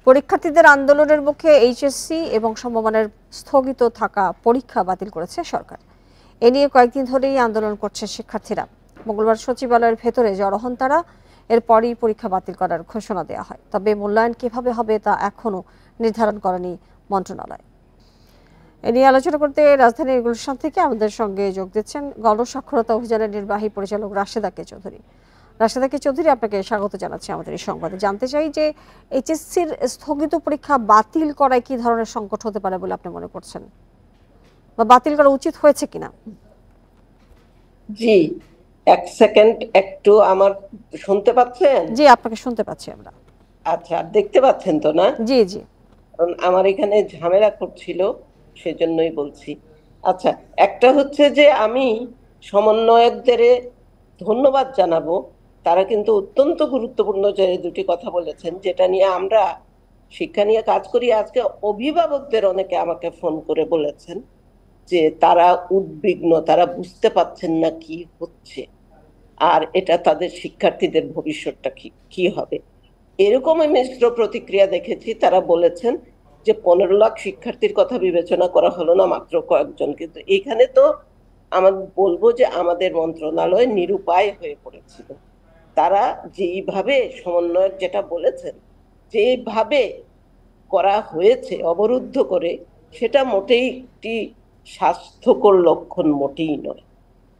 পরীক্ষার্থীদের আন্দোলনের মুখে এইচএসসি এবং সমমানের স্থগিত থাকা পরীক্ষা বাতিল করেছে সরকার। এ নিয়ে কয়েকদিন ধরেই আন্দোলন করছে শিক্ষার্থীরা। মঙ্গলবার সচিবালয়ের ভেতরে জড়ো হন তারা। এরপরই পরীক্ষা বাতিল করার ঘোষণা দেওয়া হয়। তবে মূল্যায়ন কিভাবে হবে তা এখনো নির্ধারণ করেনি মন্ত্রণালয়। এ নিয়ে আলোচনা করতে রাজধানীর গুলশান থেকে আমাদের সঙ্গে যোগ দিচ্ছেন গণস্বাক্ষরতা অভিযানের নির্বাহী পরিচালক রাশেদা কে চৌধুরী। রাশেদা কে চৌধুরী, আপনাকে স্বাগত জানাচ্ছি আমাদের এই সংবাদে। জানতে চাই যে এইচএসসির স্থগিত পরীক্ষা বাতিল করায় কি ধরনের সংকট হতে পারে বলে আপনি মনে করছেন, বা বাতিল করা উচিত হয়েছে কিনা? জি, এক সেকেন্ড, একটু আমার শুনতে পাচ্ছেন? জি, আপনাকে শুনতে পাচ্ছি আমরা। আচ্ছা, দেখতে পাচ্ছেন তো না? জি জি। আমার এখানে ঝামেলা করছিল, সেজন্যই বলছি। আচ্ছা, একটা হচ্ছে যে আমি সমন্বয়কদের ধন্যবাদ জানাবো। তারা কিন্তু অত্যন্ত গুরুত্বপূর্ণ যে দুটি কথা বলেছেন, যেটা নিয়ে আমরা শিক্ষা নিয়ে কাজ করি। আজকে অভিভাবকদের অনেকে আমাকে ফোন করে বলেছেন যে তারা উদ্বিগ্ন, তারা বুঝতে পারছেন না কি হচ্ছে, আর এটা তাদের শিক্ষার্থীদের ভবিষ্যৎটা কি হবে। এরকমই মিশ্র প্রতিক্রিয়া দেখেছি। তারা বলেছেন যে 15 লাখ শিক্ষার্থীর কথা বিবেচনা করা হলো না, মাত্র কয়েকজন। কিন্তু এখানে তো আমার বলবো যে আমাদের মন্ত্রণালয় নিরুপায় হয়ে পড়েছিল। তারা যেইভাবে সমন্বয়ক যেটা বলেছেন, যেভাবে করা হয়েছে অবরুদ্ধ করে, সেটা মোটেই একটি স্বাস্থ্যকর লক্ষণ, মোটেই নয়।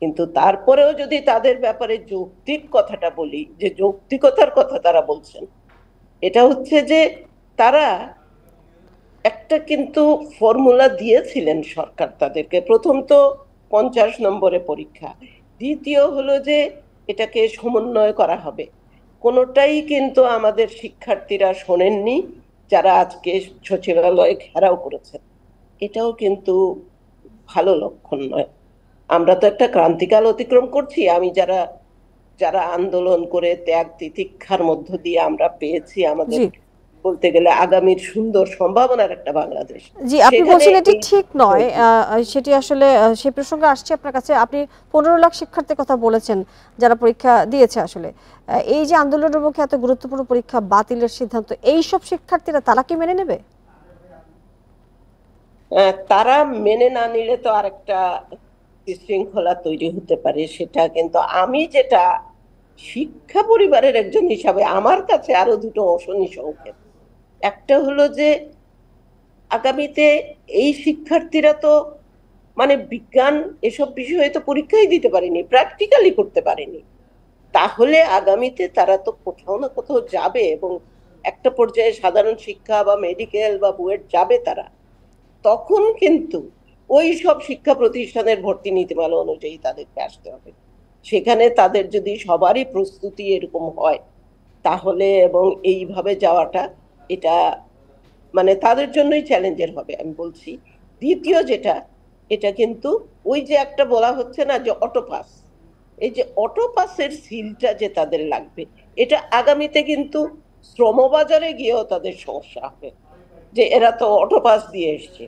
কিন্তু তারপরেও যদি তাদের ব্যাপারে যৌক্তিক কথাটা বলি, যে যৌক্তিকতার কথা তারা বলছেন, এটা হচ্ছে যে তারা একটা কিন্তু ফর্মুলা দিয়েছিলেন সরকার তাদেরকে। প্রথম তো 50 নম্বরে পরীক্ষা, দ্বিতীয় হলো যে এটাকে সমন্বয় করা হবে। কোনোটাই কিন্তু আমাদের শিক্ষার্থীরা শোনেননি, যারা আজকে সচিবালয়ে ঘেরাও করেছেন। এটাও কিন্তু ভালো লক্ষণ নয়। আমরা তো একটা ক্রান্তিকাল অতিক্রম করছি। আমি যারা যারা আন্দোলন করে ত্যাগ তিতিক্ষার মধ্য দিয়ে আমরা পেয়েছি আমাদের বলতে গেলে আগামীর সুন্দর সম্ভাবনার একটা বাংলাদেশ। জি, আপনি বলছেন এটি ঠিক নয়, সেটি আসলে সেই প্রসঙ্গে আসছে আপনার কাছে। আপনি 15 লাখ শিক্ষার্থীর কথা বলেছেন যারা পরীক্ষা দিয়েছে। আসলে এই যে আন্দোলনের মুখে এত গুরুত্বপূর্ণ পরীক্ষা বাতিলের সিদ্ধান্ত, এই সব শিক্ষার্থীরা তারা কি মেনে নেবে? তারা মেনে না নিলে তো আরেকটা বিশৃঙ্খলা তৈরি হতে পারে। সেটা কিন্তু আমি যেটা শিক্ষা পরিবারের একজন হিসাবে আমার কাছে আরো দুটো অশনি সংকেত। একটা হলো যে আগামীতে এই শিক্ষার্থীরা তো মানে বিজ্ঞান এসব বিষয়ে তো পরীক্ষাই দিতে পারেনি, প্র্যাকটিক্যালি করতে পারেনি। তাহলে আগামীতে তারা তো কোথাও না কোথাও যাবে, এবং একটা পর্যায়ে সাধারণ শিক্ষা বা মেডিকেল বা বুয়েট যাবে তারা। তখন কিন্তু ওই সব শিক্ষা প্রতিষ্ঠানের ভর্তি নীতিমালা অনুযায়ী তাদেরকে আসতে হবে। সেখানে তাদের যদি সবারই প্রস্তুতি এরকম হয়, তাহলে এবং এইভাবে যাওয়াটা, এটা মানে তাদের জন্যই চ্যালেঞ্জের হবে, আমি বলছি। দ্বিতীয় যেটা, এটা কিন্তু ওই যে একটা বলা হচ্ছে না যে অটোপাস, এই যে অটোপাসের সিলটা যে তাদের লাগবে, এটা আগামীতে কিন্তু শ্রমবাজারে গিয়েও তাদের সমস্যা হবে, যে এরা তো অটোপাস দিয়ে এসছে।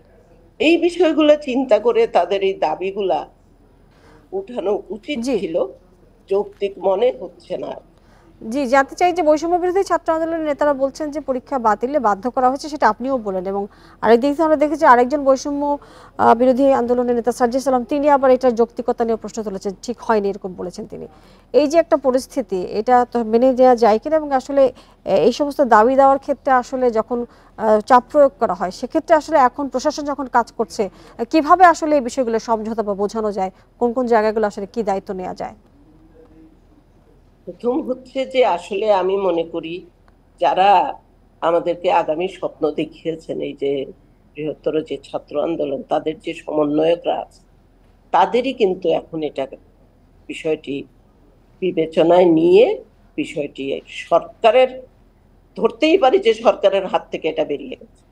এই বিষয়গুলো চিন্তা করে তাদের এই দাবিগুলা উঠানো উচিত ছিল, যৌক্তিক মনে হচ্ছে না। জি, জানতে চাই যে বৈষম্য বিরোধী ছাত্র আন্দোলনের নেতারা বলছেন যে পরীক্ষা বাতিলে বাধ্য করা হয়েছে, সেটা আপনিও বলেন। এবং আরেকদিক থেকে আমরা দেখেছি আরেকজন বৈষম্য বিরোধী আন্দোলনের নেতা সার্জিস আলম, তিনি আবার এটার যৌক্তিকতা নিয়ে প্রশ্ন তুলেছেন, ঠিক হয়নি এরকম বলেছেন তিনি। এই যে একটা পরিস্থিতি, এটা তো মেনে নেওয়া যায় কিনা? এবং আসলে এই সমস্ত দাবি দেওয়ার ক্ষেত্রে আসলে যখন চাপ প্রয়োগ করা হয়, সেক্ষেত্রে আসলে এখন প্রশাসন যখন কাজ করছে, কিভাবে আসলে এই বিষয়গুলো সমঝোতা বা বোঝানো যায়, কোন কোন জায়গাগুলো আসলে কি দায়িত্ব নেওয়া যায়? প্রথম হচ্ছে যে আসলে আমি মনে করি যারা আমাদেরকে আগামী স্বপ্ন দেখিয়েছেন, এই যে বৃহত্তর যে ছাত্র আন্দোলন, তাদের যে সমন্বয়করা আছে, তাদেরই কিন্তু এখন এটা বিষয়টি বিবেচনায় নিয়ে বিষয়টি সরকারের, ধরতেই পারি যে সরকারের হাত থেকে এটা বেরিয়ে গেছে।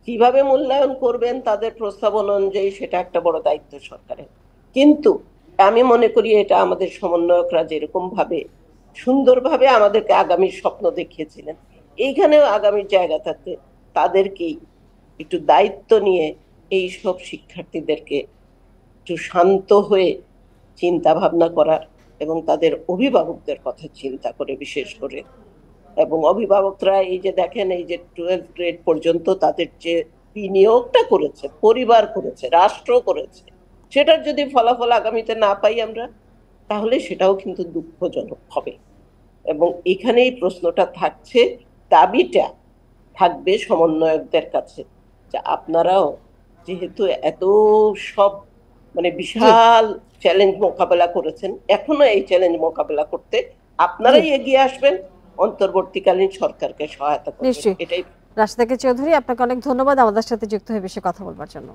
কিভাবে মূল্যায়ন করবেন তাদের প্রস্তাবন অনুযায়ী, সেটা একটা বড় দায়িত্ব সরকারের। কিন্তু আমি মনে করি এটা আমাদের সমন্বয়করা যেরকম ভাবে সুন্দরভাবে আমাদেরকে আগামীর স্বপ্ন দেখিয়েছিলেন, এইখানেও আগামীর জায়গাটাতে তাদেরকেই একটু দায়িত্ব নিয়ে এই সব শিক্ষার্থীদেরকে একটু শান্ত হয়ে চিন্তা ভাবনা করার, এবং তাদের অভিভাবকদের কথা চিন্তা করে বিশেষ করে এবং অভিভাবকরা এই যে দেখেন, এই যে 12 গ্রেড পর্যন্ত তাদের যে বিনিয়োগটা করেছে, পরিবার করেছে, রাষ্ট্র করেছে, সেটার যদি ফলাফল আগামীতে না পাই আমরা, তাহলে সেটাও কিন্তু দুঃখজনক হবে। এবং এখানেই প্রশ্নটা থাকছে, দাবিটা থাকবে সমন্বয়কদের কাছে, যে আপনারাও যেহেতু এত সব মানে জি, বিশাল চ্যালেঞ্জ মোকাবেলা করেছেন, এখনো এই চ্যালেঞ্জ মোকাবেলা করতে জি, আপনারাই এগিয়ে আসবেন, অন্তর্বর্তীকালীন সরকারকে সহায়তা করবেন, নিশ্চয়ই। এটাই। রাশেদা চৌধুরী, আপনাকে অনেক ধন্যবাদ আমাদের সাথে যুক্ত হয়ে বিষয়ে কথা বলবার জন্য।